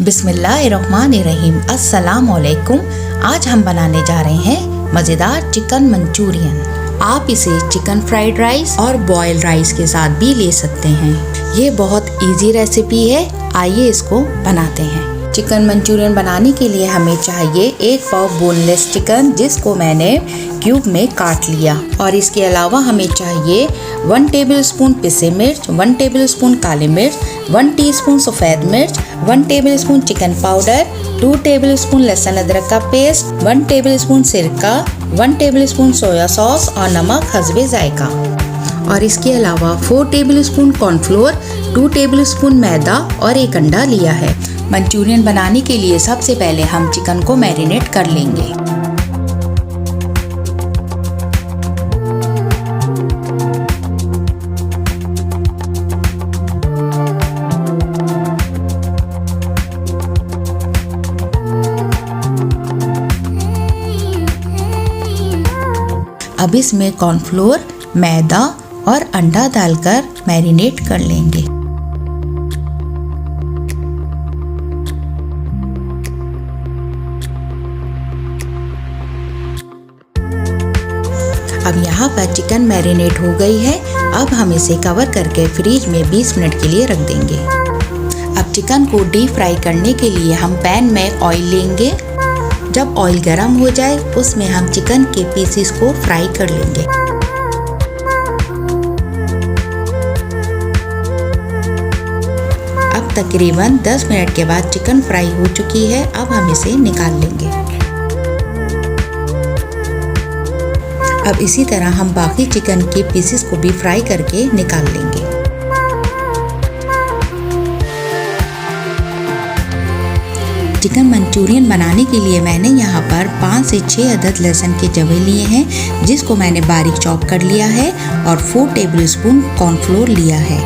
बिस्मिल्लाहिर्रहमानिर्रहीम। अस्सलामुअलैकुम। आज हम बनाने जा रहे हैं मज़ेदार चिकन मंचूरियन। आप इसे चिकन फ्राइड राइस और बॉइल्ड राइस के साथ भी ले सकते हैं। ये बहुत इजी रेसिपी है, आइए इसको बनाते हैं। चिकन मंचूरियन बनाने के लिए हमें चाहिए 1 पाव बोनलेस चिकन, जिसको मैंने क्यूब में काट लिया। और इसके अलावा हमें चाहिए 1 टेबलस्पून पिसे मिर्च, 1 टेबलस्पून काली मिर्च, 1 टीस्पून सफ़ेद मिर्च, 1 टेबलस्पून चिकन पाउडर, 2 टेबलस्पून लहसुन अदरक का पेस्ट, 1 टेबलस्पून सिरका, 1 टेबलस्पून सोया सॉस और नमक हस्बे जायका। और इसके अलावा 4 टेबलस्पून कॉर्नफ्लोर, 2 टेबलस्पून मैदा और 1 अंडा लिया है। मंचूरियन बनाने के लिए सबसे पहले हम चिकन को मैरिनेट कर लेंगे। अब इसमें कॉर्नफ्लोर, मैदा और अंडा डालकर मैरिनेट कर लेंगे। अब यहाँ पर चिकन मैरिनेट हो गई है। अब हम इसे कवर करके फ्रिज में 20 मिनट के लिए रख देंगे। अब चिकन को डीप फ्राई करने के लिए हम पैन में ऑयल लेंगे। जब ऑयल गर्म हो जाए उसमें हम चिकन के पीसेस को फ्राई कर लेंगे। अब तकरीबन 10 मिनट के बाद चिकन फ्राई हो चुकी है। अब हम इसे निकाल लेंगे। अब इसी तरह हम बाकी चिकन के पीसेस को भी फ्राई करके निकाल लेंगे। चिकन मंचूरियन बनाने के लिए मैंने यहाँ पर 5 से 6 अदद लहसुन के जवे लिए हैं, जिसको मैंने बारीक चॉप कर लिया है, और 4 टेबलस्पून कॉर्नफ्लोर लिया है।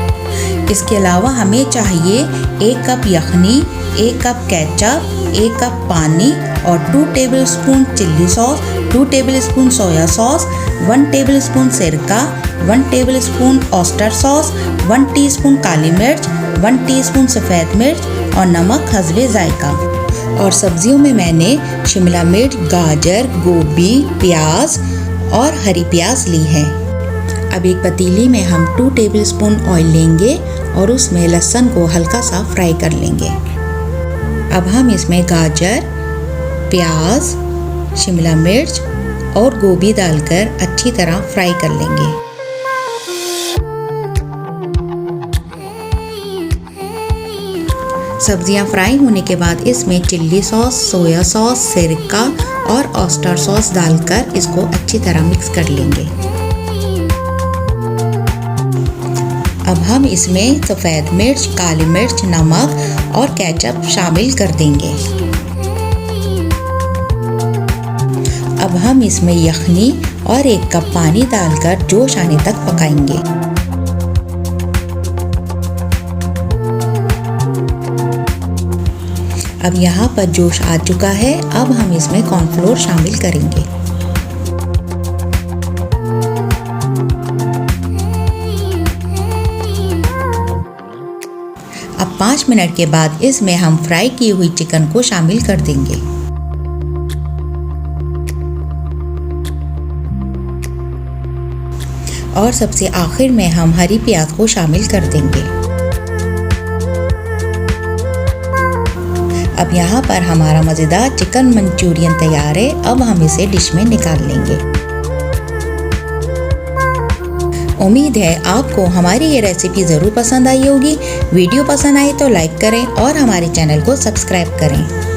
इसके अलावा हमें चाहिए 1 कप यखनी, 1 कप केचप, 1 कप पानी और 2 tablespoon chilli sauce, 2 tablespoon soya sauce, 1 tablespoon सिरका, 1 टेबलस्पून ऑयस्टर सॉस, 1 टीस्पून काली मिर्च, 1 टीस्पून सफ़ेद मिर्च और नमक हस्बे जायका। और सब्जियों में मैंने शिमला मिर्च, गाजर, गोभी, प्याज और हरी प्याज ली है। अब एक पतीली में हम 2 टेबलस्पून ऑयल लेंगे और उसमें लहसुन को हल्का सा फ्राई कर लेंगे। अब हम इसमें गाजर, प्याज, शिमला मिर्च और गोभी डालकर अच्छी तरह फ्राई कर लेंगे। सब्जियां फ्राई होने के बाद इसमें चिल्ली सॉस, सोया सॉस, सिरका और ऑयस्टर सॉस डालकर इसको अच्छी तरह मिक्स कर लेंगे। अब हम इसमें सफ़ेद मिर्च, काली मिर्च, नमक और केचप शामिल कर देंगे। अब हम इसमें यखनी और 1 कप पानी डालकर जोश आने तक पकाएंगे। अब यहाँ पर जोश आ चुका है। अब हम इसमें कॉर्नफ्लोर शामिल करेंगे। अब 5 मिनट के बाद इसमें हम फ्राई की हुई चिकन को शामिल कर देंगे। और सबसे आखिर में हम हरी प्याज को शामिल कर देंगे। अब यहाँ पर हमारा मज़ेदार चिकन मंचूरियन तैयार है। अब हम इसे डिश में निकाल लेंगे। उम्मीद है आपको हमारी ये रेसिपी ज़रूर पसंद आई होगी। वीडियो पसंद आई तो लाइक करें और हमारे चैनल को सब्सक्राइब करें।